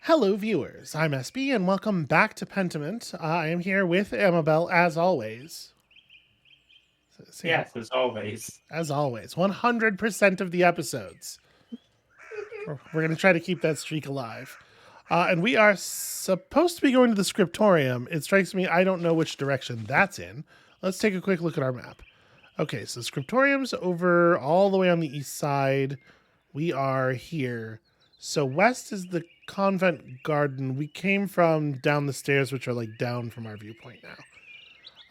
Hello, viewers. I'm SB, and welcome back to Pentiment. I am here with Amabel, as always. Yes, as always. As always, 100% of the episodes. We're going to try to keep that streak alive. And we are supposed to be going to the Scriptorium. It strikes me I don't know which direction that's in. Let's take a quick look at our map. Okay, so Scriptorium's over all the way on the east side. We are here. So west is the convent garden. We came from down the stairs, which are like down from our viewpoint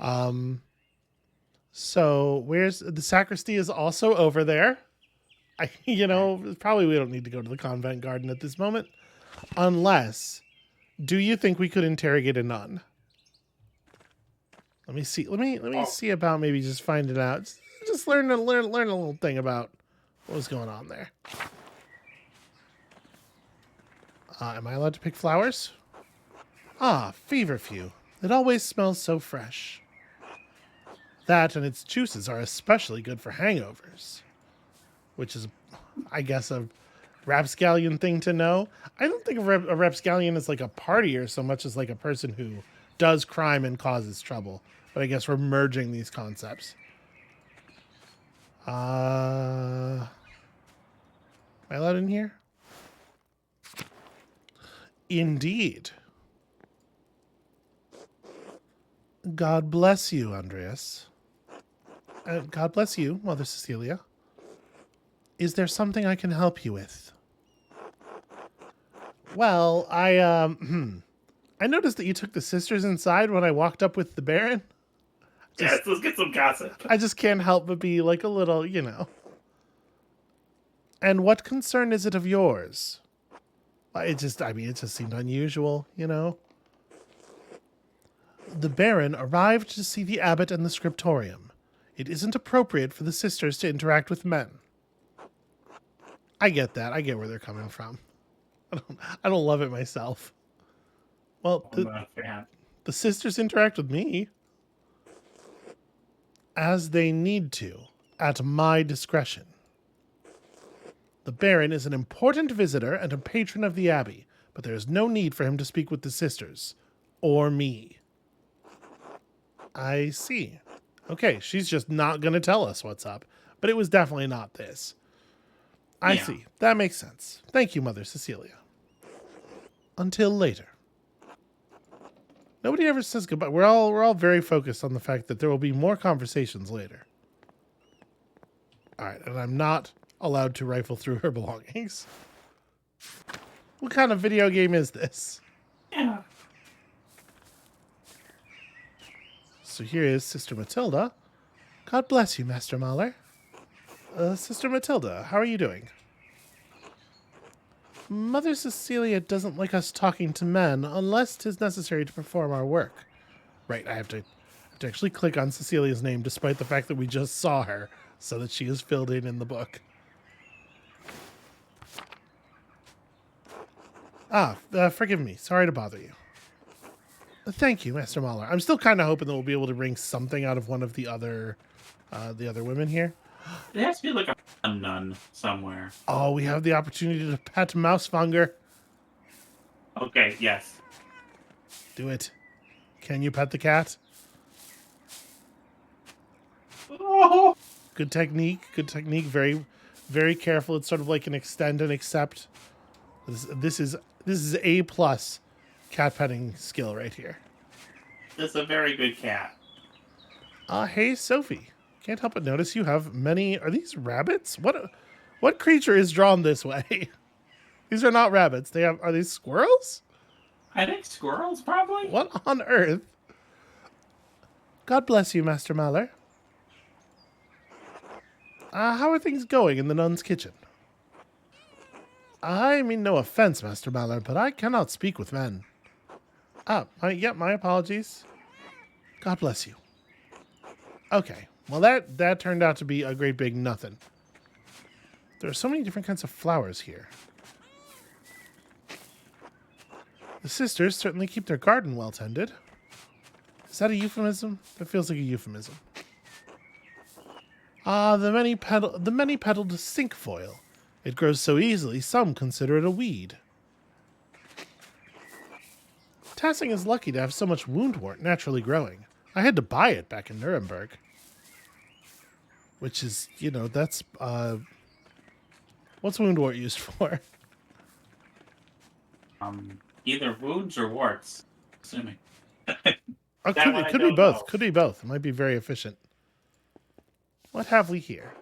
now. So where's the sacristy is also over there. Probably we don't need to go to the convent garden at this moment. Unless, do you think we could interrogate a nun? Let me see. Let me see about maybe just finding out. Just learn a little thing about what was going on there. Am I allowed to pick flowers? Ah, feverfew. It always smells so fresh. That and its juices are especially good for hangovers. Which is, I guess, a rapscallion thing to know. I don't think a rapscallion is like a partier so much as like a person who does crime and causes trouble. But I guess we're merging these concepts. Am I allowed in here? Indeed. God bless you, Andreas. God bless you, Mother Cecilia. Is there something I can help you with? Well, I noticed that you took the sisters inside when I walked up with the Baron. Yes, let's get some gossip. I just can't help but be like a little, And what concern is it of yours? It just seemed unusual, The Baron arrived to see the abbot and the Scriptorium. It isn't appropriate for the sisters to interact with men. I get that. I get where they're coming from. I don't love it myself. Well, the sisters interact with me. As they need to, at my discretion. The Baron is an important visitor and a patron of the Abbey, but there is no need for him to speak with the sisters. Or me. I see. Okay, she's just not going to tell us what's up, but it was definitely not this. I see. That makes sense. Thank you, Mother Cecilia. Until later. Nobody ever says goodbye. We're all very focused on the fact that there will be more conversations later. All right, and I'm not allowed to rifle through her belongings. What kind of video game is this? Yeah. So here is Sister Matilda. God bless you, Master Mahler. Sister Matilda, how are you doing? Mother Cecilia doesn't like us talking to men unless 'tis necessary to perform our work. Right, I have to actually click on Cecilia's name despite the fact that we just saw her so that she is filled in the book. Forgive me. Sorry to bother you. Thank you, Master Mahler. I'm still kind of hoping that we'll be able to bring something out of one of the other women here. There has to be like a nun somewhere. Oh, we have the opportunity to pet Mousemonger. Okay, yes. Do it. Can you pet the cat? Oh. Good technique. Good technique. Very, very careful. It's sort of like an extend and accept. This is A+ cat petting skill right here. It's a very good cat. Hey, Sophie. Can't help but notice you have many. Are these rabbits? What creature is drawn this way? These are not rabbits. Are these squirrels? I think squirrels, probably. What on earth? God bless you, Master Mahler. How are things going in the nun's kitchen? I mean no offense, Master Mahler, but I cannot speak with men. My apologies. God bless you. Okay. Well, that turned out to be a great big nothing. There are so many different kinds of flowers here. The sisters certainly keep their garden well tended. Is that a euphemism? That feels like a euphemism. The many-petaled cinquefoil. It grows so easily, some consider it a weed. Tassing is lucky to have so much woundwort naturally growing. I had to buy it back in Nuremberg. Which is, you know, that's, what's woundwort used for? Either wounds or warts, assuming. It could be both. Could be both. It might be very efficient. What have we here?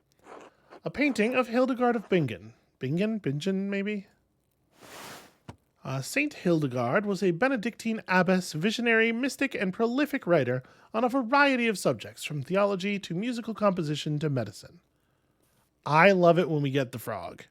A painting of Hildegard of Bingen. Bingen, maybe? Saint Hildegard was a Benedictine abbess, visionary, mystic, and prolific writer on a variety of subjects, from theology to musical composition to medicine. I love it when we get the frog.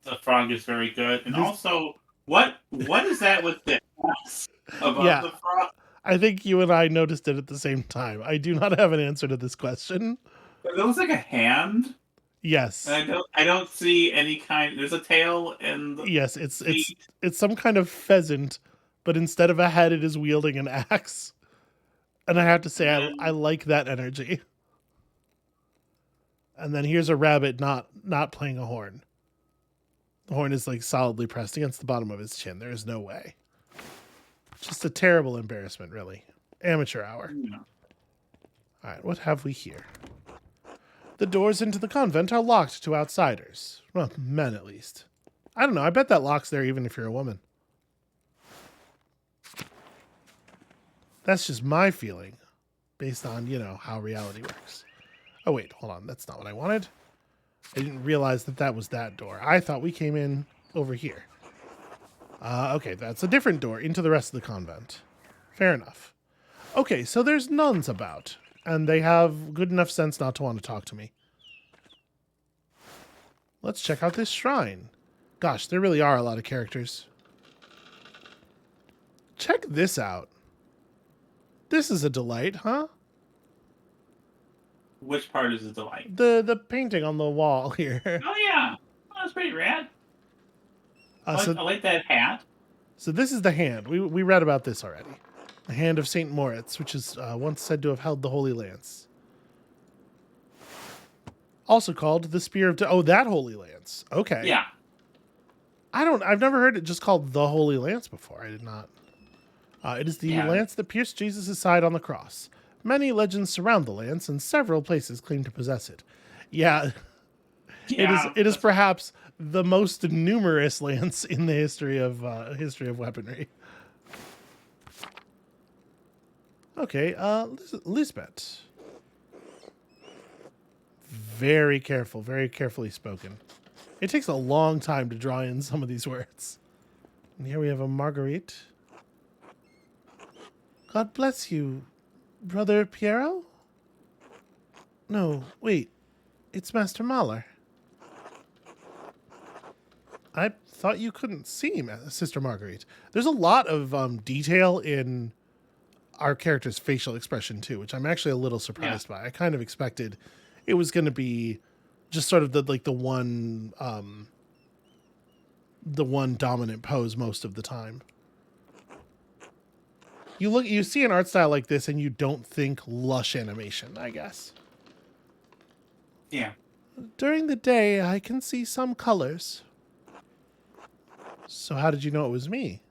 The frog is very good. And also, what is that with the S above the frog? I think you and I noticed it at the same time. I do not have an answer to this question. It looks like a hand. Yes. And I don't see any kind. There's a tail and yes, it's some kind of pheasant, but instead of a head, it is wielding an axe. And I have to say, I like that energy. And then here's a rabbit not playing a horn. The horn is like solidly pressed against the bottom of his chin. There is no way. Just a terrible embarrassment, really. Amateur hour. Yeah. All right, what have we here? The doors into the convent are locked to outsiders. Well, men at least. I don't know. I bet that lock's there even if you're a woman. That's just my feeling based on, you know, how reality works. Oh, wait, hold on. That's not what I wanted. I didn't realize that was that door. I thought we came in over here. Okay, that's a different door into the rest of the convent. Fair enough. Okay, so there's nuns about, and they have good enough sense not to want to talk to me. Let's check out this shrine. Gosh, there really are a lot of characters. Check this out. This is a delight, huh? Which part is a delight? The painting on the wall here. Oh, yeah. Oh, that's pretty rad. I So, like that hat. So this is the hand. We read about this already. The hand of St. Moritz, which is once said to have held the Holy Lance. Also called the Spear of... that Holy Lance. Okay. Yeah. I've never heard it just called the Holy Lance before. I did not. It is the lance that pierced Jesus' side on the cross. Many legends surround the lance, and several places claim to possess it. Yeah. It is perhaps the most numerous lance in the history of weaponry. Okay, Lisbeth. Very careful, very carefully spoken. It takes a long time to draw in some of these words. And here we have a Marguerite. God bless you, Brother Piero? No, wait. It's Master Mahler. I thought you couldn't see Sister Marguerite. There's a lot of detail in our character's facial expression, too, which I'm actually a little surprised by. I kind of expected it was going to be just sort of the one dominant pose most of the time. You see an art style like this and you don't think lush animation, I guess. Yeah. During the day, I can see some colors. So how did you know it was me?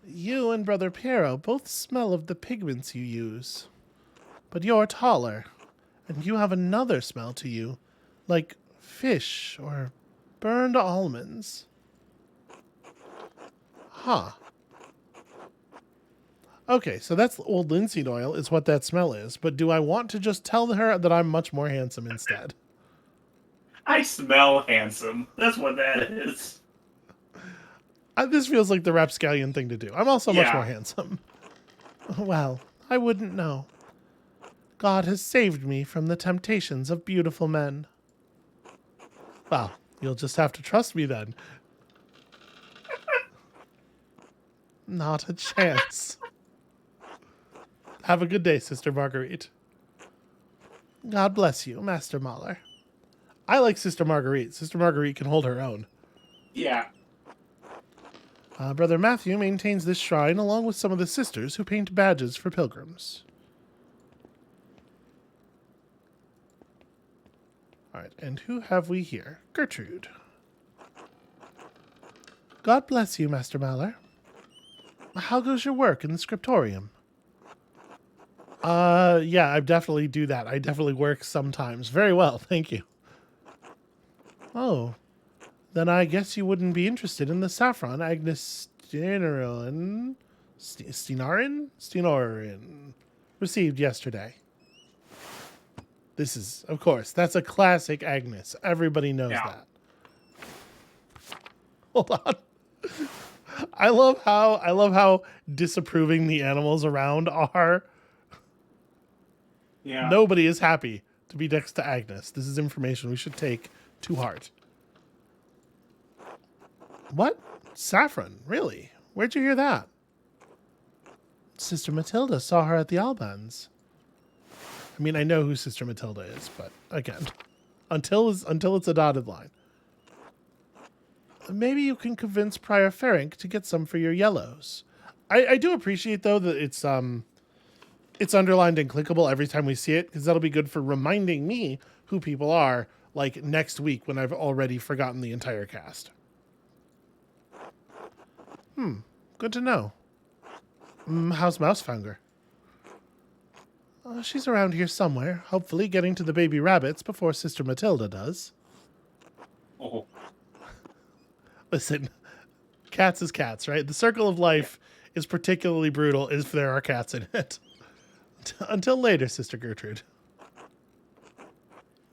You and Brother Piero both smell of the pigments you use. But you're taller, and you have another smell to you, like fish or burned almonds. Huh. Okay, so that's old linseed oil is what that smell is, but do I want to just tell her that I'm much more handsome instead? I smell handsome. That's what that is. This feels like the rapscallion thing to do. I'm also much more handsome. Well, I wouldn't know. God has saved me from the temptations of beautiful men. Well, you'll just have to trust me then. Not a chance. Have a good day, Sister Marguerite. God bless you, Master Mahler. I like Sister Marguerite. Sister Marguerite can hold her own. Yeah. Brother Matthew maintains this shrine along with some of the sisters who paint badges for pilgrims. All right, and who have we here? Gertrude. God bless you, Master Maller. How goes your work in the Scriptorium? Yeah, I definitely do that. I definitely work sometimes. Very well, thank you. Oh, then I guess you wouldn't be interested in the saffron Agnes Stenorin received yesterday. This is, of course, that's a classic Agnes. Everybody knows that. Hold on. I love how disapproving the animals around are. Yeah. Nobody is happy to be next to Agnes. This is information we should take to heart. What? Saffron? Really? Where'd you hear that? Sister Matilda saw her at the Albans. I mean, I know who Sister Matilda is, but again, until it's a dotted line. Maybe you can convince Prior Ferenc to get some for your yellows. I do appreciate, though, that it's underlined and clickable every time we see it, because that'll be good for reminding me who people are, like, next week when I've already forgotten the entire cast. Good to know. How's Mousefanger? She's around here somewhere, hopefully getting to the baby rabbits before Sister Matilda does. Oh. Listen, cats is cats, right? The circle of life is particularly brutal if there are cats in it. Until later, Sister Gertrude.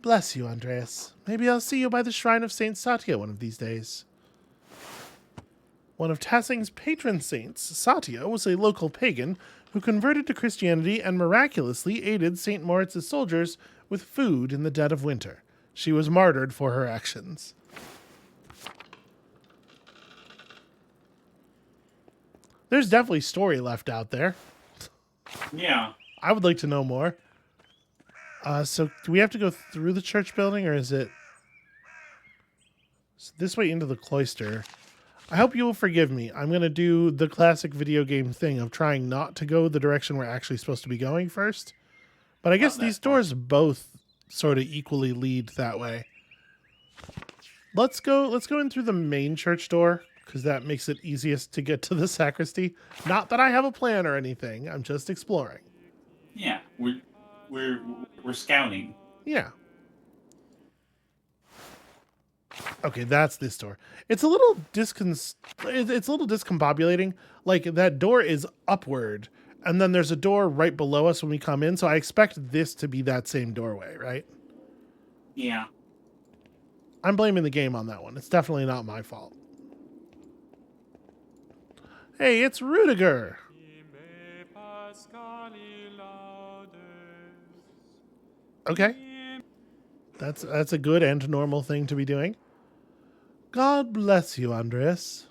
Bless you, Andreas. Maybe I'll see you by the shrine of Saint Satya one of these days. One of Tassing's patron saints, Satya, was a local pagan who converted to Christianity and miraculously aided St. Moritz's soldiers with food in the dead of winter. She was martyred for her actions. There's definitely story left out there. Yeah. I would like to know more. So do we have to go through the church building, or is it this way into the cloister? I hope you will forgive me. I'm going to do the classic video game thing of trying not to go the direction we're actually supposed to be going first. But I guess these doors both sort of equally lead that way. Let's go in through the main church door, because that makes it easiest to get to the sacristy. Not that I have a plan or anything. I'm just exploring. Yeah, we're scouting. Yeah. Okay, that's this door. It's a little discombobulating. Like, that door is upward, and then there's a door right below us when we come in, so I expect this to be that same doorway, right? Yeah. I'm blaming the game on that one. It's definitely not my fault. Hey, it's Rudiger! Okay. That's a good and normal thing to be doing. God bless you, Andreas.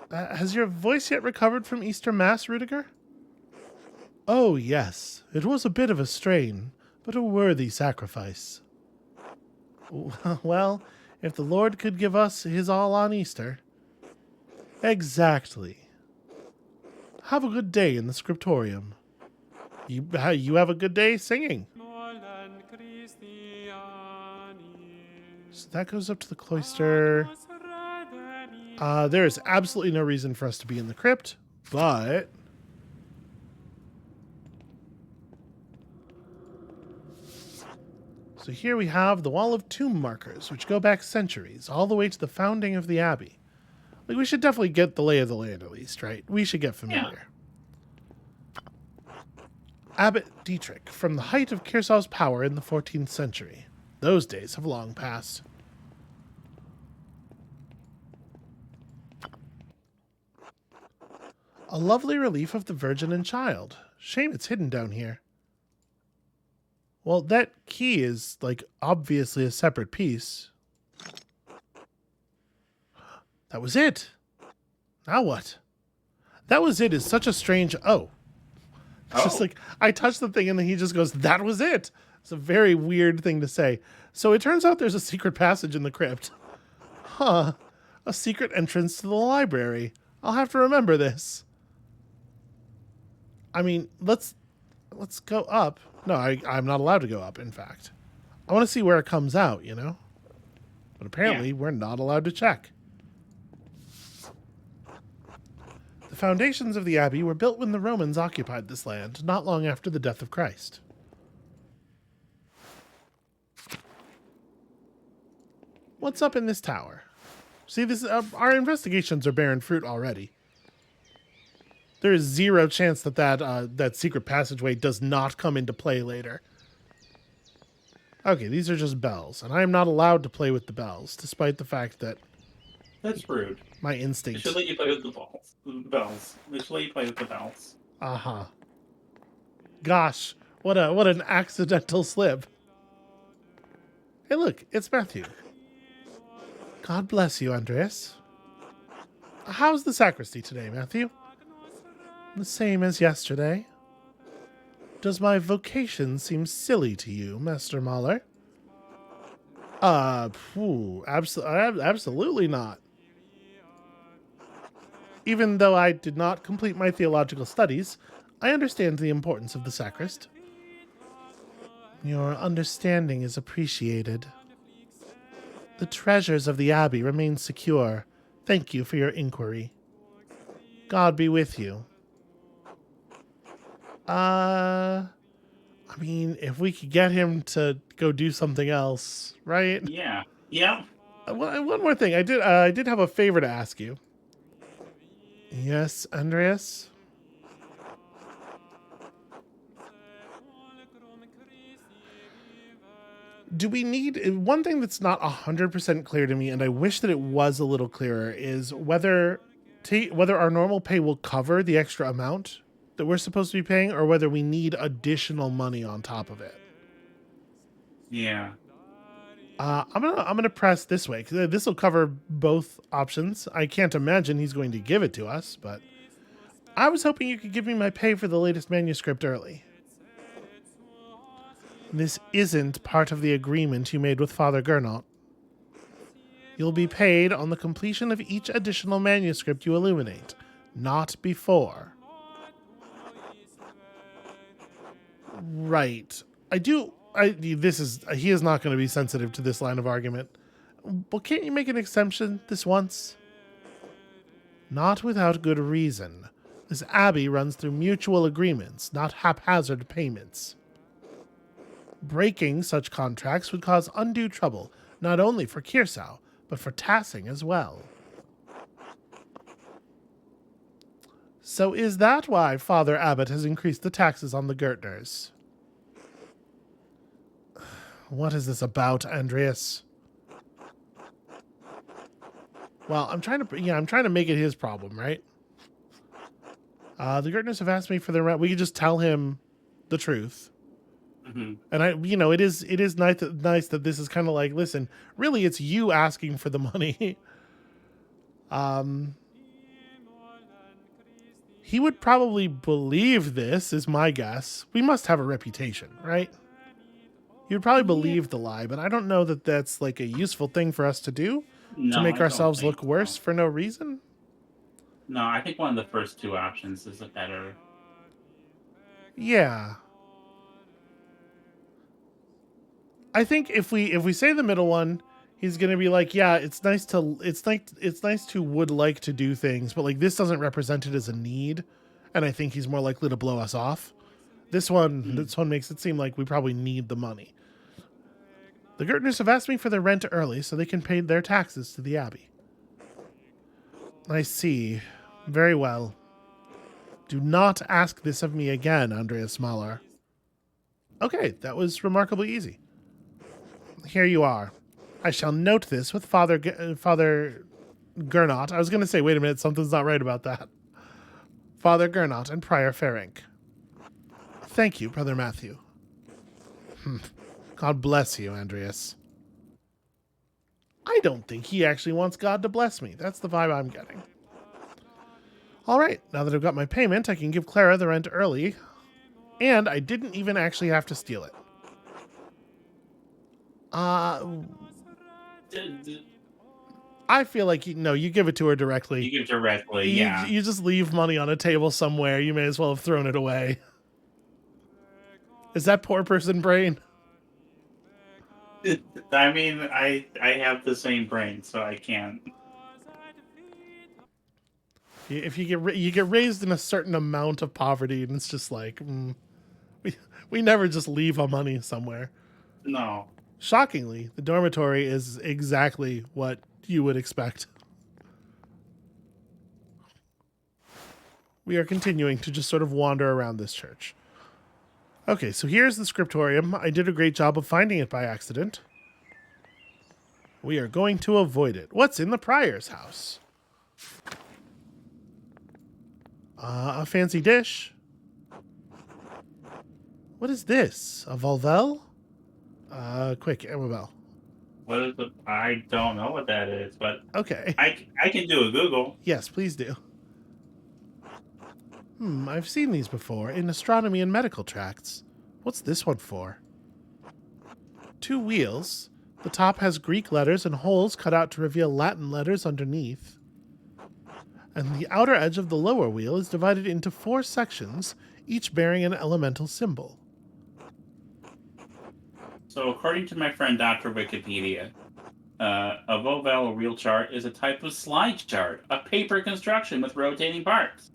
Has your voice yet recovered from Easter Mass, Rudiger? Oh, yes. It was a bit of a strain, but a worthy sacrifice. Well, if the Lord could give us his all on Easter. Exactly. Have a good day in the Scriptorium. You have a good day singing. So that goes up to the cloister. There is absolutely no reason for us to be in the crypt, but... So here we have the wall of tomb markers, which go back centuries, all the way to the founding of the Abbey. Like, we should definitely get the lay of the land, at least, right? We should get familiar. Yeah. Abbot Dietrich, from the height of Kersaw's power in the 14th century. Those days have long passed. A lovely relief of the Virgin and Child. Shame it's hidden down here. Well, that key is, like, obviously a separate piece. That was it. Now what? That was it is such a strange... Oh. It's just like, I touched the thing and then he just goes, that was it. It's a very weird thing to say. So it turns out there's a secret passage in the crypt. Huh. A secret entrance to the library. I'll have to remember this. I mean, let's go up. No, I'm not allowed to go up, in fact. I want to see where it comes out, you know? But apparently we're not allowed to check. The foundations of the Abbey were built when the Romans occupied this land, not long after the death of Christ. What's up in this tower? See, our investigations are bearing fruit already. There is zero chance that secret passageway does not come into play later. Okay, these are just bells, and I am not allowed to play with the bells, despite the fact that... That's rude. My instinct. They should let you play with the bells. They should let you play with the bells. Uh-huh. Gosh, what an accidental slip. Hey, look, it's Matthew. God bless you, Andreas. How's the sacristy today, Matthew? The same as yesterday. Does my vocation seem silly to you, Master Mahler? Absolutely not. Even though I did not complete my theological studies, I understand the importance of the sacrist. Your understanding is appreciated. The treasures of the Abbey remain secure. Thank you for your inquiry. God be with you. I mean, if we could get him to go do something else, right? Yeah. Yeah. One more thing. I did have a favor to ask you. Yes, Andreas? Do we need... One thing that's not 100% clear to me, and I wish that it was a little clearer, is whether our normal pay will cover the extra amount that we're supposed to be paying, or whether we need additional money on top of it. Yeah. I'm gonna press this way, because this will cover both options. I can't imagine he's going to give it to us, but I was hoping you could give me my pay for the latest manuscript early. This isn't part of the agreement you made with Father Gernot. You'll be paid on the completion of each additional manuscript you illuminate, not before. Right. He is not going to be sensitive to this line of argument. But can't you make an exemption this once? Not without good reason. This Abbey runs through mutual agreements, not haphazard payments. Breaking such contracts would cause undue trouble, not only for Kirsau, but for Tassing as well. So is that why Father Abbot has increased the taxes on the Gertners? What is this about, Andreas? Well, I'm trying to make it his problem, right? The Gertners have asked me for their rent. We could just tell him the truth. Mm-hmm. And it is nice that this is kind of like, listen, really, it's you asking for the money. He would probably believe this, is my guess. We must have a reputation, right? He would probably believe the lie, but I don't know that that's like a useful thing for us to do to make ourselves look worse for no reason. No, I think one of the first two options is a better. Yeah. I think if we say the middle one, he's gonna be like, yeah, it's nice to would like to do things, but like this doesn't represent it as a need, and I think he's more likely to blow us off. This one makes it seem like we probably need the money. The Gertners have asked me for their rent early so they can pay their taxes to the Abbey. I see. Very well. Do not ask this of me again, Andreas Mahler. Okay, that was remarkably easy. Here you are. I shall note this with Father Gernot. I was going to say, wait a minute, something's not right about that. Father Gernot and Prior Ferenc. Thank you, Brother Matthew. God bless you, Andreas. I don't think he actually wants God to bless me. That's the vibe I'm getting. All right, now that I've got my payment, I can give Clara the rent early. And I didn't even actually have to steal it. I feel like, you give it to her directly. You give directly, yeah. You just leave money on a table somewhere. You may as well have thrown it away. Is that poor person brain? I mean, I have the same brain, so I can't. If you get raised in a certain amount of poverty, and it's just like we never just leave our money somewhere. No. Shockingly, the dormitory is exactly what you would expect. We are continuing to just sort of wander around this church. Okay, so here's the Scriptorium. I did a great job of finding it by accident. We are going to avoid it. What's in the prior's house? A fancy dish. What is this? A Volvel? Quick, Amabel. What is it? I don't know what that is, but okay. I can do a Google. Yes, please do. I've seen these before in astronomy and medical tracts. What's this one for? 2 wheels. The top has Greek letters and holes cut out to reveal Latin letters underneath. And the outer edge of the lower wheel is divided into 4 sections, each bearing an elemental symbol. So according to my friend Dr. Wikipedia, a Volvel real chart is a type of slide chart, a paper construction with rotating parts.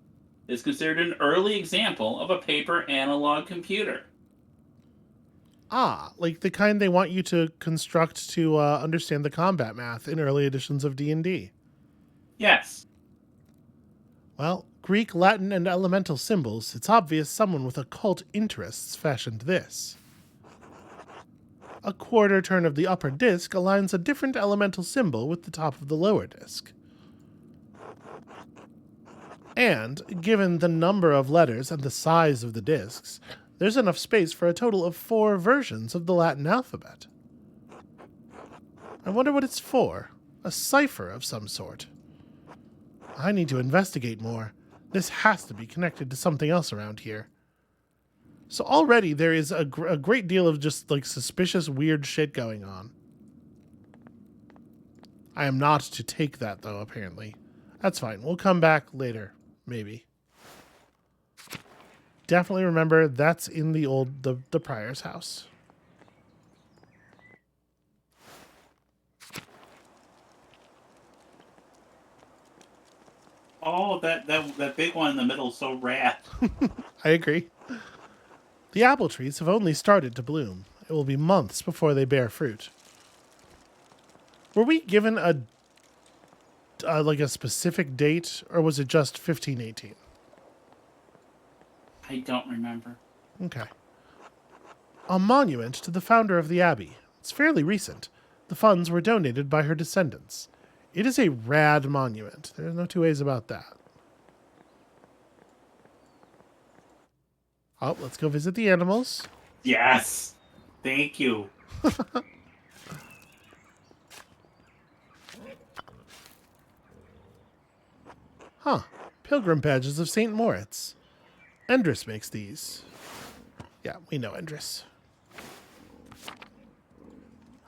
It's considered an early example of a paper analog computer. Ah, like the kind they want you to construct to understand the combat math in early editions of D&D. Yes. Well, Greek, Latin, and elemental symbols, it's obvious someone with occult interests fashioned this. A quarter turn of the upper disc aligns a different elemental symbol with the top of the lower disc. And, given the number of letters and the size of the discs, there's enough space for a total of 4 versions of the Latin alphabet. I wonder what it's for. A cipher of some sort. I need to investigate more. This has to be connected to something else around here. So already there is a great deal of just like suspicious weird shit going on. I am not to take that though, apparently. That's fine. We'll come back later. Maybe. Definitely remember that's in the prior's house. Oh, that big one in the middle is so rad. I agree. The apple trees have only started to bloom. It will be months before they bear fruit. Were we given a specific date, or was it just 1518? I don't remember. Okay. A monument to the founder of the Abbey. It's fairly recent. The funds were donated by her descendants. It is a rad monument. There's no 2 ways about that. Oh, let's go visit the animals. Yes. Thank you. Huh. Pilgrim badges of St. Moritz. Endris makes these. Yeah, we know Endris.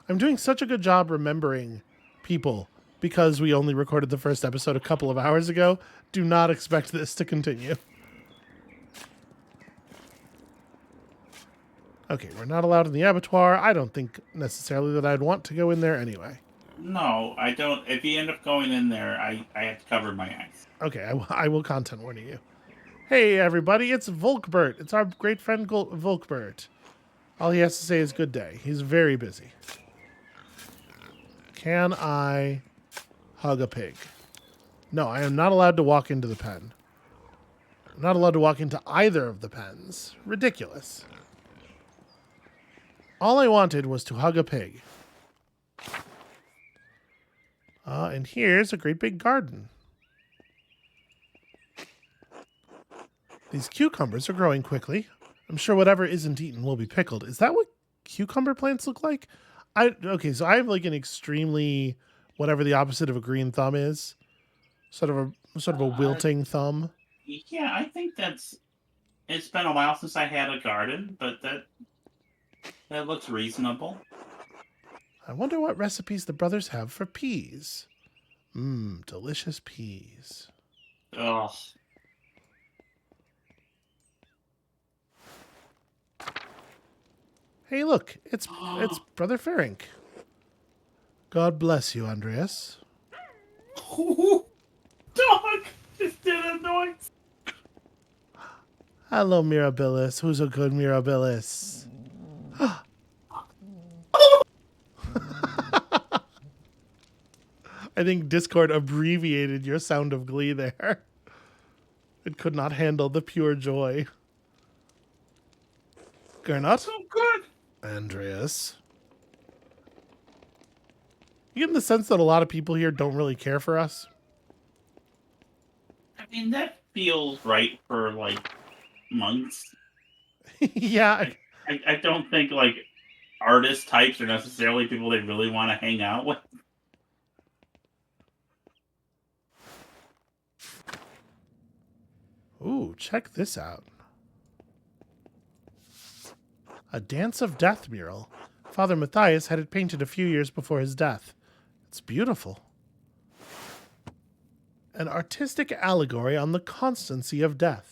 I'm doing such a good job remembering people because we only recorded the first episode a couple of hours ago. Do not expect this to continue. Okay, we're not allowed in the abattoir. I don't think necessarily that I'd want to go in there anyway. No, I don't. If you end up going in there, I have to cover my eyes. Okay, I will content warning you. Hey, everybody, it's Volkbert. It's our great friend Volkbert. All he has to say is good day. He's very busy. Can I hug a pig? No, I am not allowed to walk into the pen. I'm not allowed to walk into either of the pens. Ridiculous. All I wanted was to hug a pig. And here's a great big garden. These cucumbers are growing quickly. I'm sure whatever isn't eaten will be pickled. Is that what cucumber plants look like? Okay, so I have like an extremely, whatever the opposite of a green thumb is. Sort of a wilting thumb. Yeah, I think it's been a while since I had a garden, but that looks reasonable. I wonder what recipes the brothers have for peas. Delicious peas. Ugh. Hey, look, it's Brother Ferenc. God bless you, Andreas. Dog just did Hello, Mirabilis. Who's a good Mirabilis? I think Discord abbreviated your sound of glee there. It could not handle the pure joy. Gernot? So good. Andreas. You get the sense that a lot of people here don't really care for us? I mean, that feels right for, like, months. Yeah. I don't think, like, artist types are necessarily people they really want to hang out with. Ooh, check this out. A Dance of Death mural. Father Matthias had it painted a few years before his death. It's beautiful. An artistic allegory on the constancy of death.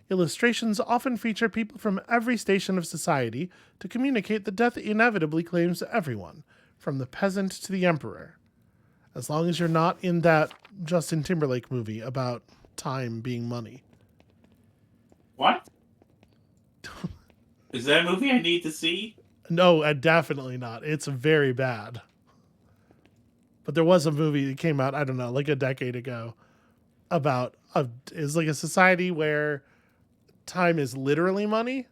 Illustrations often feature people from every station of society to communicate that death inevitably claims everyone, from the peasant to the emperor. As long as you're not in that Justin Timberlake movie about time being money. What? Is that a movie I need to see? No, definitely not. It's very bad. But there was a movie that came out, I don't know, like a decade ago, about it's like a society where time is literally money,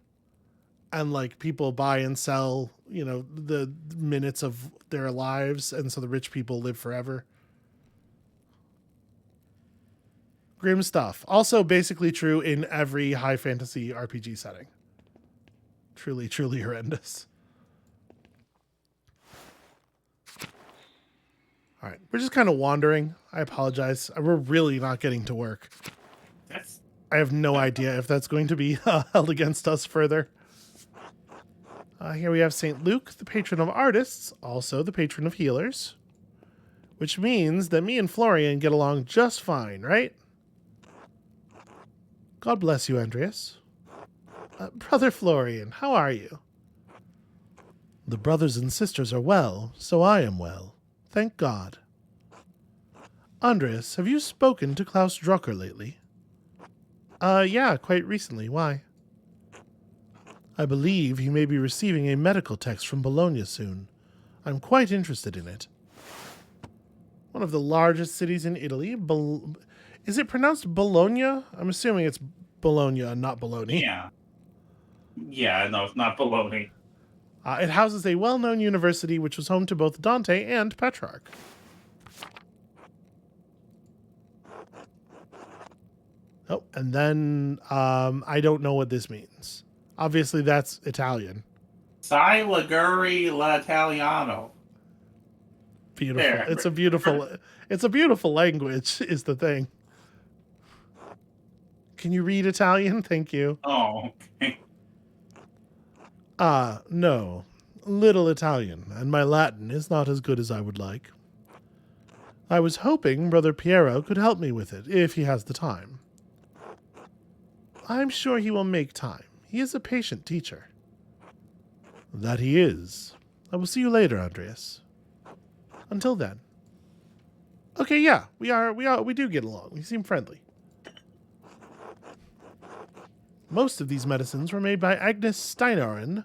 and like people buy and sell, you know, the minutes of their lives, and so the rich people live forever. Grim stuff. Also basically true in every high fantasy RPG setting. Truly, truly horrendous. All right, we're just kind of wandering. I apologize. We're really not getting to work. I have no idea if that's going to be held against us further. Here we have St. Luke, the patron of artists, also the patron of healers. Which means that me and Florian get along just fine, right? God bless you, Andreas. Brother Florian, how are you? The brothers and sisters are well, so I am well. Thank God. Andreas, have you spoken to Klaus Drucker lately? Yeah, quite recently. Why? I believe he may be receiving a medical text from Bologna soon. I'm quite interested in it. One of the largest cities in Italy. Is it pronounced Bologna? I'm assuming it's Bologna, not Bologna. Yeah. Yeah, no, it's not Bologna. It houses a well-known university which was home to both Dante and Petrarch. Oh, and then I don't know what this means. Obviously, that's Italian. Sai Liguri l'Italiano. Beautiful. There. It's a beautiful language, is the thing. Can you read Italian? Thank you. Oh, okay. No. Little Italian, and my Latin is not as good as I would like. I was hoping Brother Piero could help me with it, if he has the time. I'm sure he will make time. He is a patient teacher. That he is. I will see you later, Andreas. Until then. Okay, yeah, we do get along. We seem friendly. Most of these medicines were made by Agnes Steinoren,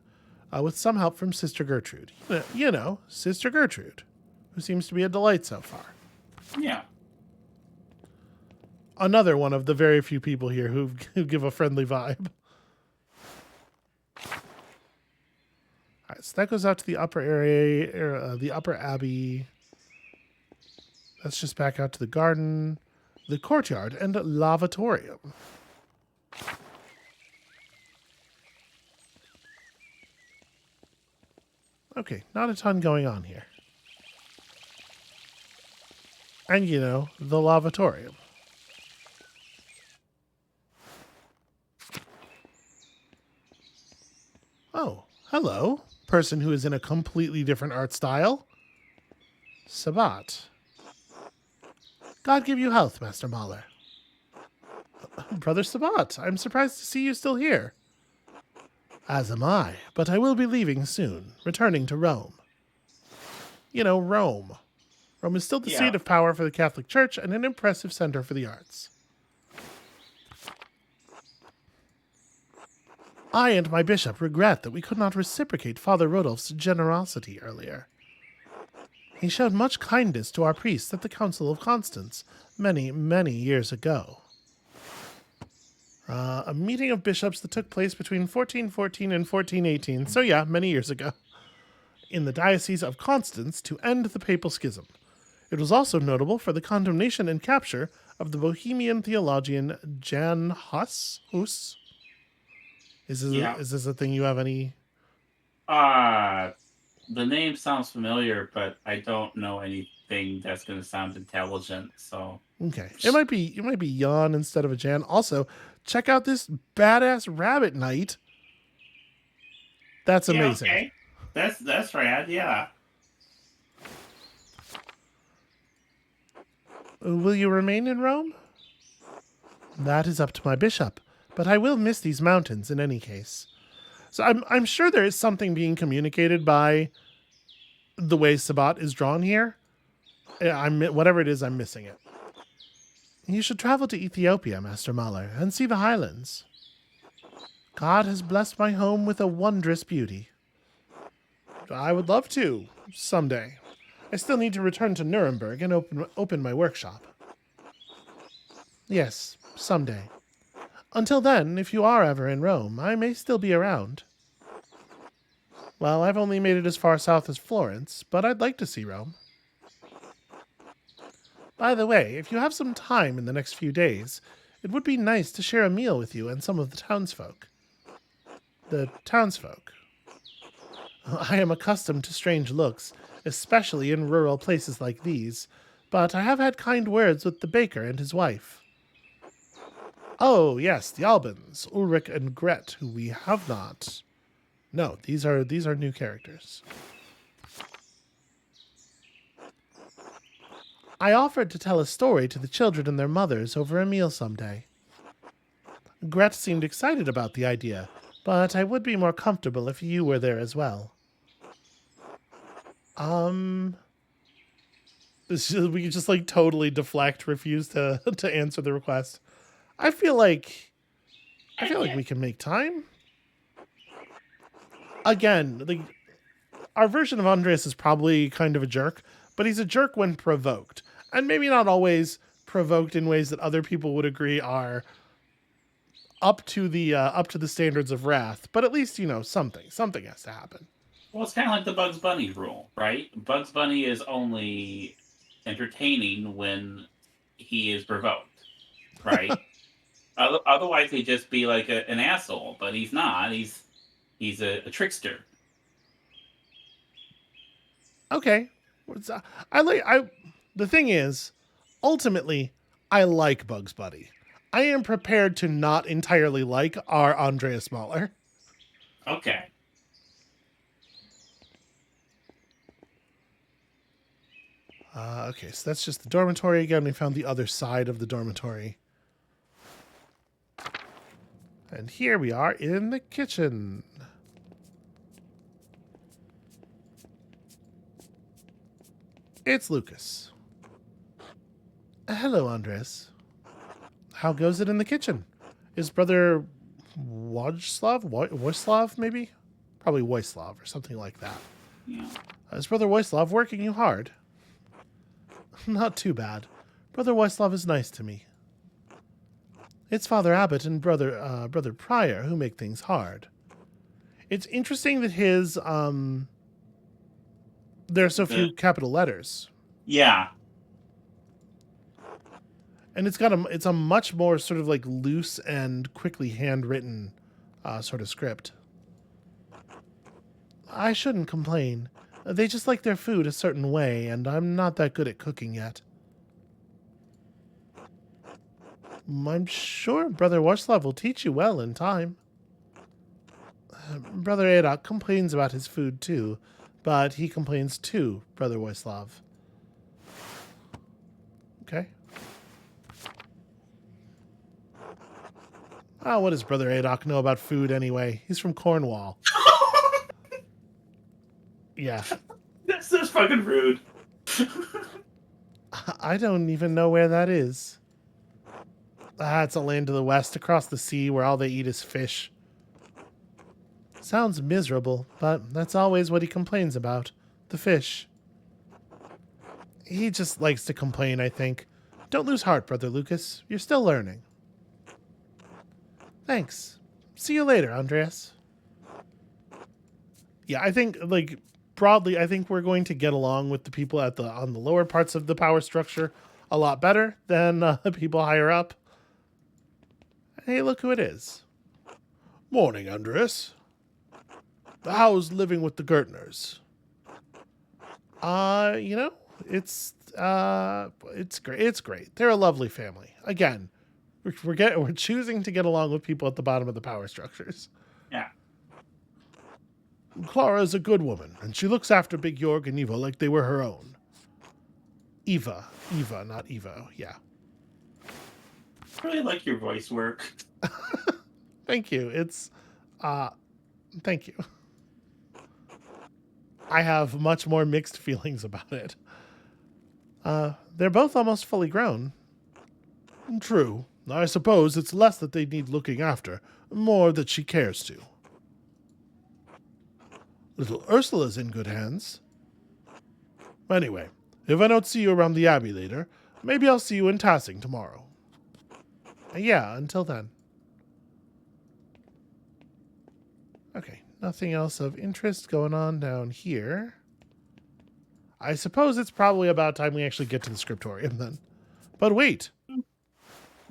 with some help from Sister Gertrude. You know, Sister Gertrude, who seems to be a delight so far. Yeah. Another one of the very few people here who give a friendly vibe. All right, so that goes out to the upper area, the upper Abbey. Let's just back out to the garden, the courtyard, and lavatorium. Okay, not a ton going on here. And, you know, the lavatorium. Oh, hello. Person who is in a completely different art style. Sabat. God give you health, Master Mahler. Brother Sabat, I'm surprised to see you still here. As am I, but I will be leaving soon, returning to Rome. You know, Rome. Rome is still the seat of power for the Catholic Church and an impressive center for the arts. I and my bishop regret that we could not reciprocate Father Rodolph's generosity earlier. He showed much kindness to our priests at the Council of Constance many, many years ago. A meeting of bishops that took place between 1414 and 1418, so yeah, many years ago, in the Diocese of Constance to end the Papal Schism. It was also notable for the condemnation and capture of the Bohemian theologian Jan Hus. Is this a thing you have any? The name sounds familiar, but I don't know anything that's going to sound intelligent. So Okay, it might be Jan instead of a Jan. Also, check out this badass rabbit knight. That's amazing. Yeah, okay. That's rad. Yeah. Will you remain in Rome? That is up to my bishop, but I will miss these mountains in any case. So I'm sure there is something being communicated by the way Sabat is drawn here. Whatever it is, I'm missing it. You should travel to Ethiopia, Master Mahler, and see the highlands. God has blessed my home with a wondrous beauty. I would love to, someday. I still need to return to Nuremberg and open my workshop. Yes, someday. Until then, if you are ever in Rome, I may still be around. Well, I've only made it as far south as Florence, but I'd like to see Rome. By the way, if you have some time in the next few days, it would be nice to share a meal with you and some of the townsfolk. The townsfolk. I am accustomed to strange looks, especially in rural places like these, but I have had kind words with the baker and his wife. Oh, yes, the Albans, Ulrich and Gret, who we have not. No, these are new characters. I offered to tell a story to the children and their mothers over a meal someday. Gret seemed excited about the idea, but I would be more comfortable if you were there as well. We could just totally deflect, refuse to answer the request. I feel like we can make time. Again, our version of Andreas is probably kind of a jerk, but he's a jerk when provoked. And maybe not always provoked in ways that other people would agree are up to the standards of wrath, but at least, something has to happen. Well, it's kind of like the Bugs Bunny rule, right? Bugs Bunny is only entertaining when he is provoked, right? Otherwise, he'd just be like an asshole, but he's not. He's a trickster. Okay. The thing is, ultimately, I like Bugs Bunny. I am prepared to not entirely like our Andreas Mahler. Okay. Okay, so that's just the dormitory again. We found the other side of the dormitory. And here we are in the kitchen. It's Lucas. Hello, Andres. How goes it in the kitchen? Is Brother Wojslav, maybe? Probably Wojslav or something like that. Yeah. Is Brother Wojslav working you hard? Not too bad. Brother Wojslav is nice to me. It's Father Abbot and Brother Prior who make things hard. It's interesting that his there are so few capital letters. Yeah. And it's a much more sort of loose and quickly handwritten sort of script. I shouldn't complain. They just like their food a certain way, and I'm not that good at cooking yet. I'm sure Brother Warslav will teach you well in time. Brother Adok complains about his food too, but he complains to Brother Warslav. Okay. What does Brother Adok know about food anyway? He's from Cornwall. Yeah. That's just fucking rude. I don't even know where that is. It's a land to the west across the sea where all they eat is fish. Sounds miserable, but that's always what he complains about. The fish. He just likes to complain, I think. Don't lose heart, Brother Lucas. You're still learning. Thanks. See you later, Andreas. Yeah, I think, like, broadly, I think we're going to get along with the people on the lower parts of the power structure a lot better than people higher up. Hey, look who it is. Morning, Andreas. How's living with the Gertners? It's great. It's great. They're a lovely family. Again, we're choosing to get along with people at the bottom of the power structures. Yeah. Clara's a good woman, and she looks after Big Jorg and Eva like they were her own. Eva, not Evo. Yeah. I really like your voice work. Thank you. Thank you. I have much more mixed feelings about it. They're both almost fully grown. True. I suppose it's less that they need looking after, more that she cares to. Little Ursula's in good hands. Anyway, if I don't see you around the Abbey later, maybe I'll see you in Tassing tomorrow. Yeah, until then. Okay, nothing else of interest going on down here. I suppose it's probably about time we actually get to the Scriptorium then. But wait!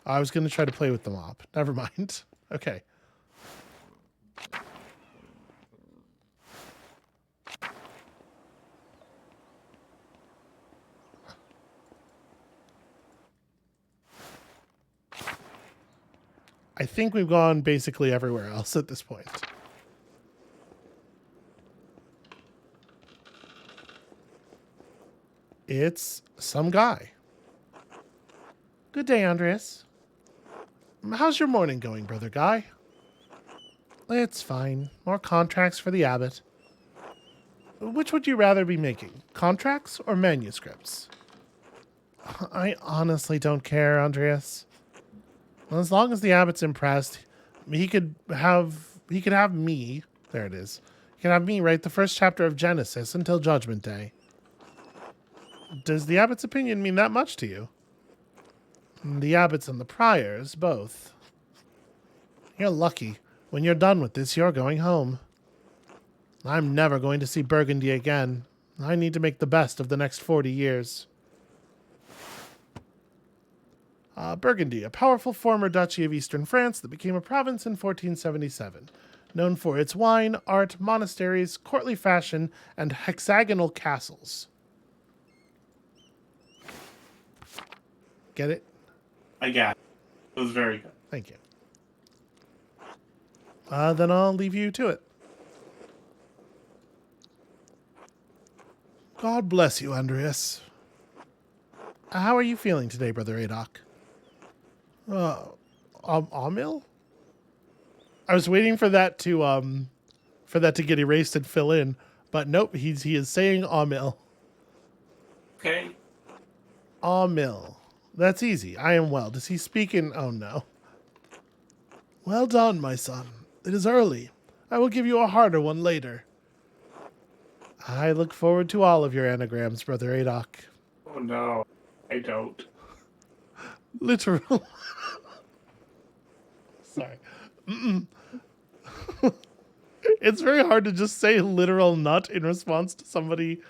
I was going to try to play with the mop. Never mind. Okay. I think we've gone basically everywhere else at this point. It's some guy. Good day, Andreas. How's your morning going, Brother Guy? It's fine. More contracts for the abbot. Which would you rather be making? Contracts or manuscripts? I honestly don't care, Andreas. As long as the abbot's impressed, he could have me. There it is. He can have me write the first chapter of Genesis until Judgment Day. Does the abbot's opinion mean that much to you? The abbots and the priors, both. You're lucky. When you're done with this, you're going home. I'm never going to see Burgundy again. I need to make the best of the next 40 years. Burgundy, a powerful former duchy of eastern France that became a province in 1477, known for its wine, art, monasteries, courtly fashion, and hexagonal castles. Get it? I got it. It was very good. Thank you. Then I'll leave you to it. God bless you, Andreas. How are you feeling today, Brother Adok? Amil? I was waiting for that to get erased and fill in, but nope, he is saying Amil. Okay. Amil. That's easy. I am well. Does he speak in... Oh, no. Well done, my son. It is early. I will give you a harder one later. I look forward to all of your anagrams, Brother Adok. Oh, no. I don't. Literal. Sorry. It's very hard to just say literal nut in response to somebody.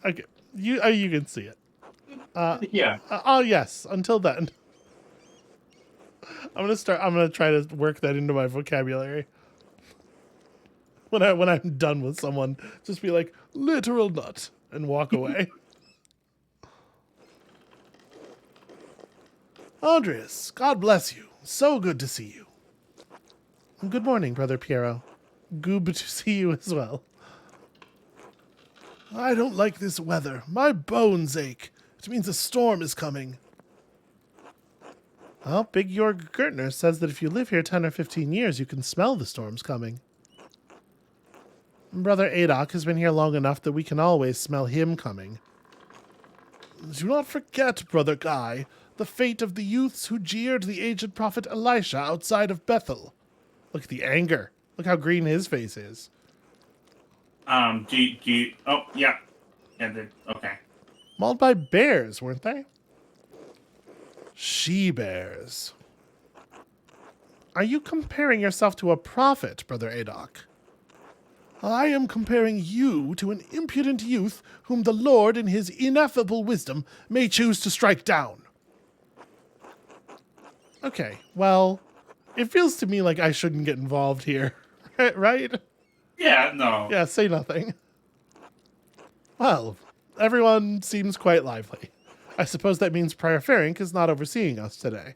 Okay, you can see it. Yeah. Oh yes. Until then, I'm gonna try to work that into my vocabulary. When I'm done with someone, just be like literal nut and walk away. Andreas, God bless you. So good to see you. Good morning, Brother Piero. Good to see you as well. I don't like this weather. My bones ache. It means a storm is coming. Well, Big Jorg Gertner says that if you live here 10 or 15 years, you can smell the storms coming. Brother Adok has been here long enough that we can always smell him coming. Do not forget, Brother Guy, the fate of the youths who jeered the aged prophet Elisha outside of Bethel. Look at the anger. Look how green his face is. Do you? Oh, yeah. Okay. Mauled by bears, weren't they? She-bears. Are you comparing yourself to a prophet, Brother Adok? I am comparing you to an impudent youth whom the Lord in his ineffable wisdom may choose to strike down. Okay, well, it feels to me like I shouldn't get involved here, right? Yeah, no. Yeah, say nothing. Well, everyone seems quite lively. I suppose that means Prior Ferenc is not overseeing us today.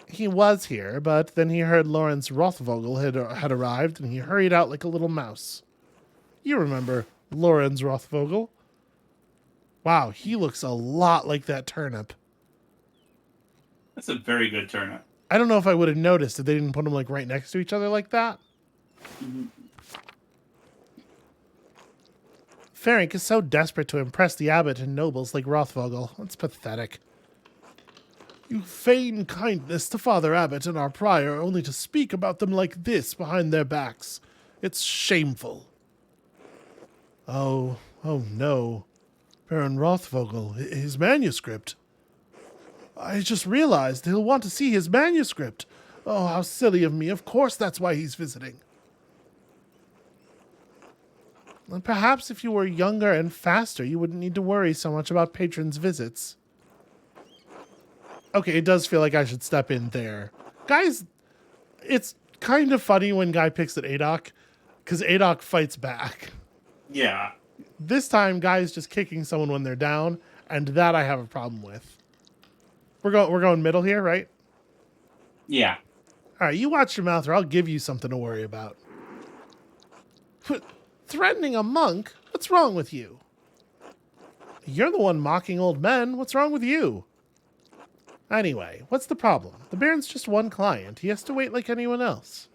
He was here, but then he heard Lawrence Rothvogel had arrived, and he hurried out like a little mouse. You remember Lawrence Rothvogel? Wow, he looks a lot like that turnip. That's a very good turnip. I don't know if I would have noticed if they didn't put them like right next to each other like that. Mm-hmm. Ferenc is so desperate to impress the abbot and nobles like Rothvogel. It's pathetic. You feign kindness to Father Abbot and our prior only to speak about them like this behind their backs. It's shameful. Oh no. Baron Rothvogel, his manuscript. I just realized he'll want to see his manuscript. Oh, how silly of me. Of course that's why he's visiting. And perhaps if you were younger and faster, you wouldn't need to worry so much about patrons' visits. Okay, it does feel like I should step in there. Guys, it's kind of funny when Guy picks at Adok, because Adok fights back. Yeah. This time, Guy's just kicking someone when they're down, and that I have a problem with. We're going middle here, right? Yeah. All right, you watch your mouth, or I'll give you something to worry about. Threatening a monk? What's wrong with you? You're the one mocking old men. What's wrong with you? Anyway, what's the problem? The Baron's just one client. He has to wait like anyone else.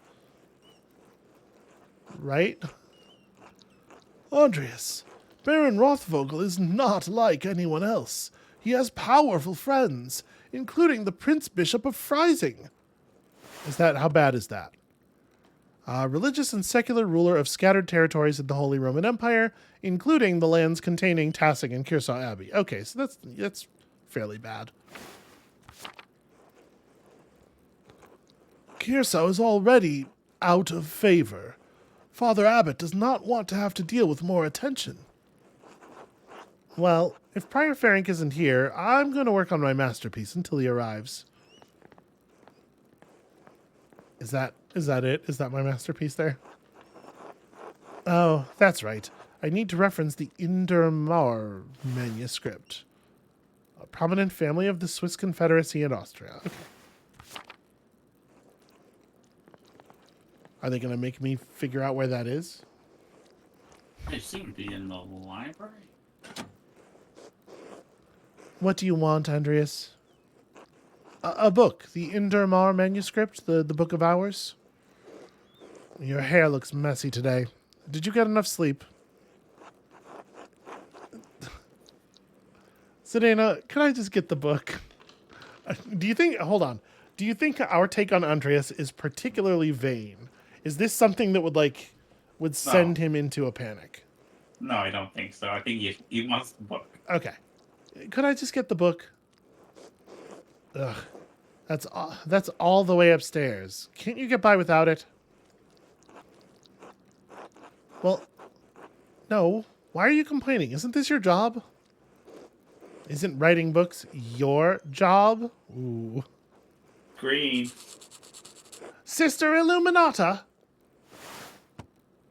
Right? Andreas, Baron Rothvogel is not like anyone else. He has powerful friends, including the Prince Bishop of Freising. How bad is that? Religious and secular ruler of scattered territories in the Holy Roman Empire, including the lands containing Tassing and Kearsarge Abbey. Okay, so that's fairly bad. Kearsarge is already out of favor. Father Abbot does not want to have to deal with more attention. Well, if Prior Ferenc isn't here, I'm going to work on my masterpiece until he arrives. Is that it? Is that my masterpiece there? Oh, that's right. I need to reference the Indermaur manuscript. A prominent family of the Swiss Confederacy in Austria. Okay. Are they going to make me figure out where that is? It seemed to be in the library. What do you want, Andreas? A book. The Indermaur manuscript, the Book of Hours. Your hair looks messy today. Did you get enough sleep? Sedena, can I just get the book? Hold on. Do you think our take on Andreas is particularly vain? Is this something that would send him into a panic? No, I don't think so. I think he wants the book. Okay. Could I just get the book? Ugh. That's all the way upstairs. Can't you get by without it? Well, no. Why are you complaining? Isn't this your job? Isn't writing books your job? Ooh. Green. Sister Illuminata.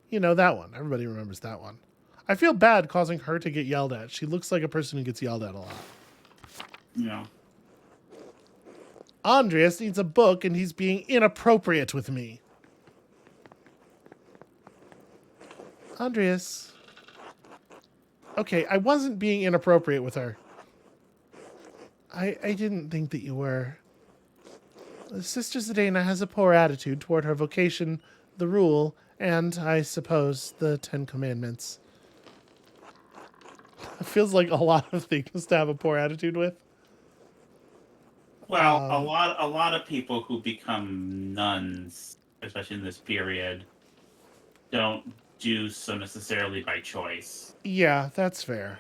You know that one. Everybody remembers that one. I feel bad causing her to get yelled at. She looks like a person who gets yelled at a lot. Yeah. Andreas needs a book and he's being inappropriate with me. Andreas. Okay, I wasn't being inappropriate with her. I didn't think that you were. Sister Zedena has a poor attitude toward her vocation, the rule, and, I suppose, the 10 Commandments. It feels like a lot of things to have a poor attitude with. Well, a lot of people who become nuns especially in this period, don't do so necessarily by choice. Yeah, that's fair.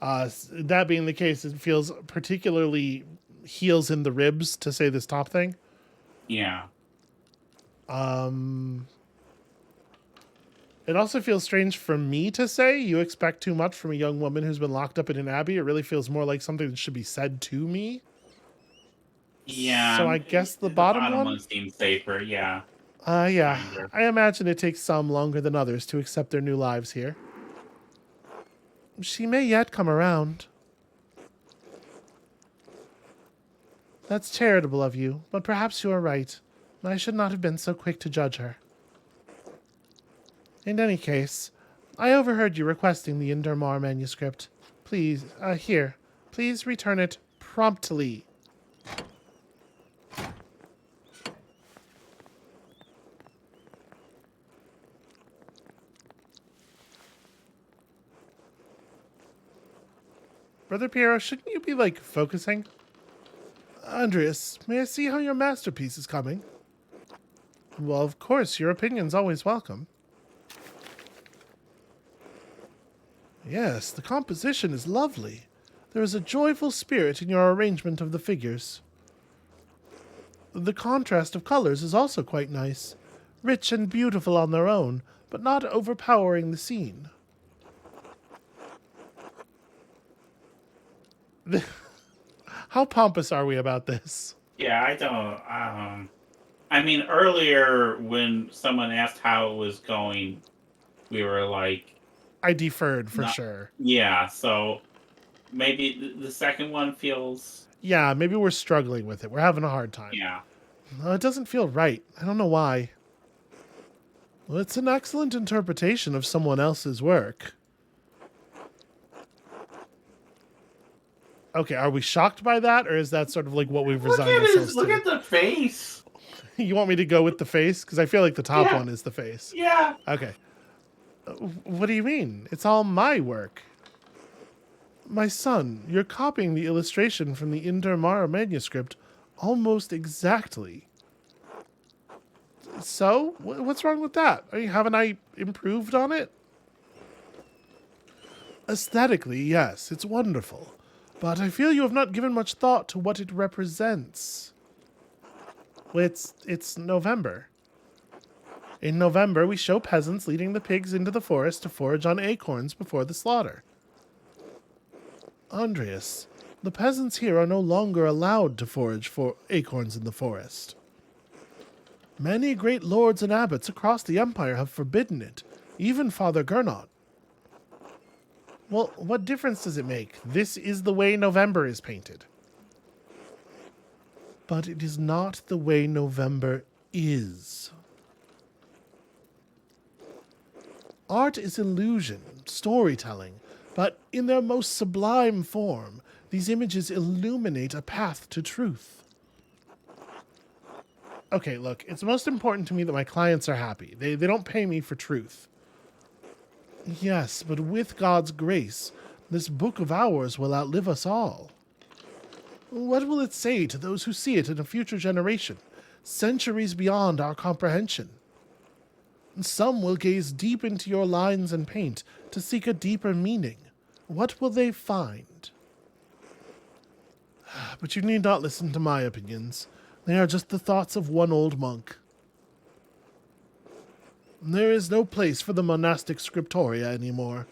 That being the case, it feels particularly heels in the ribs to say this top thing. Yeah. It also feels strange for me to say you expect too much from a young woman who's been locked up in an abbey. It really feels more like something that should be said to me. So Yeah. I guess the The bottom bottom one? one seems safer. Yeah. Yeah. Kind of. I imagine it takes some longer than others to accept their new lives here. She may yet come around. That's charitable of you, but perhaps you are right. I should not have been so quick to judge her. In any case, I overheard you requesting the Indermar manuscript. Please, here. Please return it promptly. Brother Piero, shouldn't you be, focusing? Andreas, may I see how your masterpiece is coming? Well, of course, your opinion's always welcome. Yes, the composition is lovely. There is a joyful spirit in your arrangement of the figures. The contrast of colors is also quite nice. Rich and beautiful on their own, but not overpowering the scene. How pompous are we about this? Yeah, I don't. I mean, earlier when someone asked how it was going, we were like, I deferred for not. sure. Yeah, so maybe the second one feels. Yeah, maybe we're struggling with it. We're having a hard time. Yeah. No, it doesn't feel right. I don't know why. Well, it's an excellent interpretation of someone else's work. Okay, are we shocked by that, or is that sort of like what we've Look resigned at ourselves his. Look to? at the face. You want me to go with the face? Because I feel like the top Yeah. one is the face. Yeah. Okay. What do you mean? It's all my work. My son, you're copying the illustration from the Indermar manuscript almost exactly. So, what's wrong with that? Haven't I improved on it? Aesthetically, yes, it's wonderful. But I feel you have not given much thought to what it represents. Well, it's November. In November, we show peasants leading the pigs into the forest to forage on acorns before the slaughter. Andreas, the peasants here are no longer allowed to forage for acorns in the forest. Many great lords and abbots across the empire have forbidden it, even Father Gernot. Well, what difference does it make? This is the way November is painted. But it is not the way November is. Art is illusion, storytelling, but in their most sublime form, these images illuminate a path to truth. Okay, look, it's most important to me that my clients are happy. They don't pay me for truth. Yes, but with God's grace, this book of ours will outlive us all. What will it say to those who see it in a future generation, centuries beyond our comprehension? Some will gaze deep into your lines and paint to seek a deeper meaning. What will they find? But you need not listen to my opinions. They are just the thoughts of one old monk. There is no place for the monastic scriptoria anymore.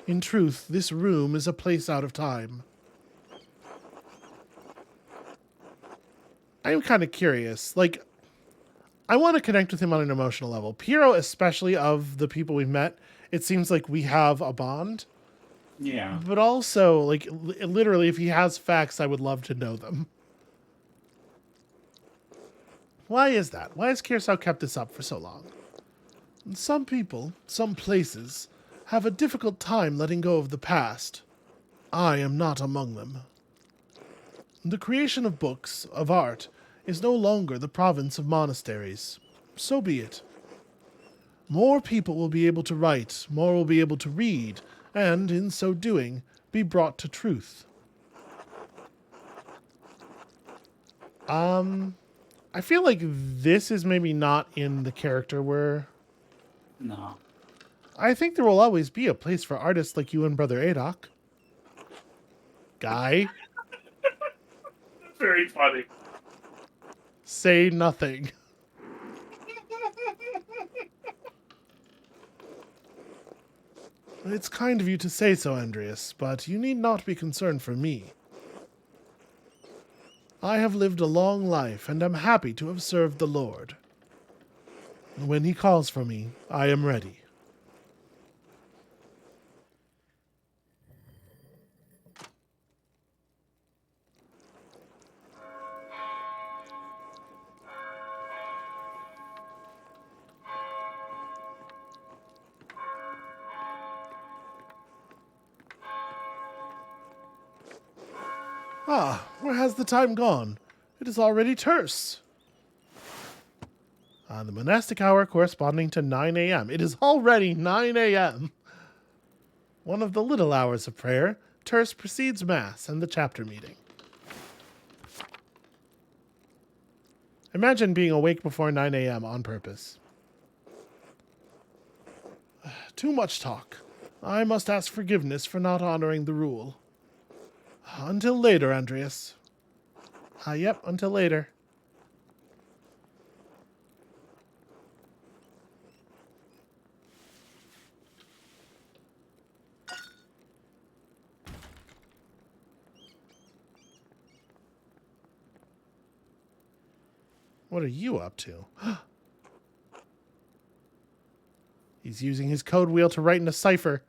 In truth, this room is a place out of time. I'm kind of curious. I want to connect with him on an emotional level. Piero, especially of the people we've met, it seems like we have a bond. Yeah. But also, literally, if he has facts, I would love to know them. Why is that? Why has Kirsau kept this up for so long? Some people, some places, have a difficult time letting go of the past. I am not among them. The creation of books, of art, is no longer the province of monasteries. So be it. More people will be able to write, more will be able to read, and, in so doing, be brought to truth. I feel like this is maybe not in the character we're... No. I think there will always be a place for artists like you and Brother Adok. Guy, Very funny. say nothing. It's kind of you to say so, Andreas, but you need not be concerned for me. I have lived a long life and am happy to have served the Lord. When he calls for me, I am ready. Ah, where has the time gone? It is already terse. The monastic hour corresponding to 9 a.m. It is already 9 a.m. One of the little hours of prayer. Terse precedes Mass and the chapter meeting. Imagine being awake before 9 a.m. on purpose. Too much talk. I must ask forgiveness for not honoring the rule. Until later, Andreas. Yep, until later. What are you up to? He's using his code wheel to write in a cipher.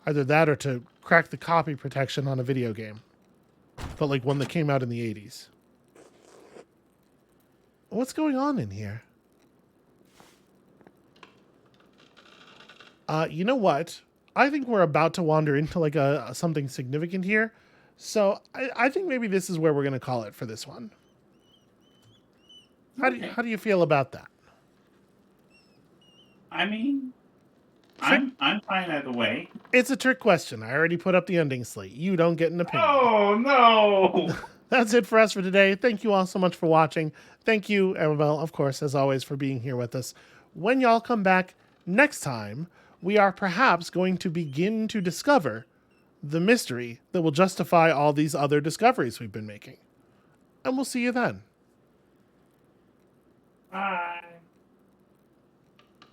Either that or to crack the copy protection on a video game. But like one that came out in the 80s. What's going on in here? You know what? I think we're about to wander into like something significant here. So I think maybe this is where we're going to call it for this one. How do you feel about that? I mean, I'm fine either way. It's a trick question. I already put up the ending slate. You don't get an opinion. Oh, no! That's it for us for today. Thank you all so much for watching. Thank you, Amabel, of course, as always, for being here with us. When y'all come back next time, we are perhaps going to begin to discover the mystery that will justify all these other discoveries we've been making. And we'll see you then. Bye.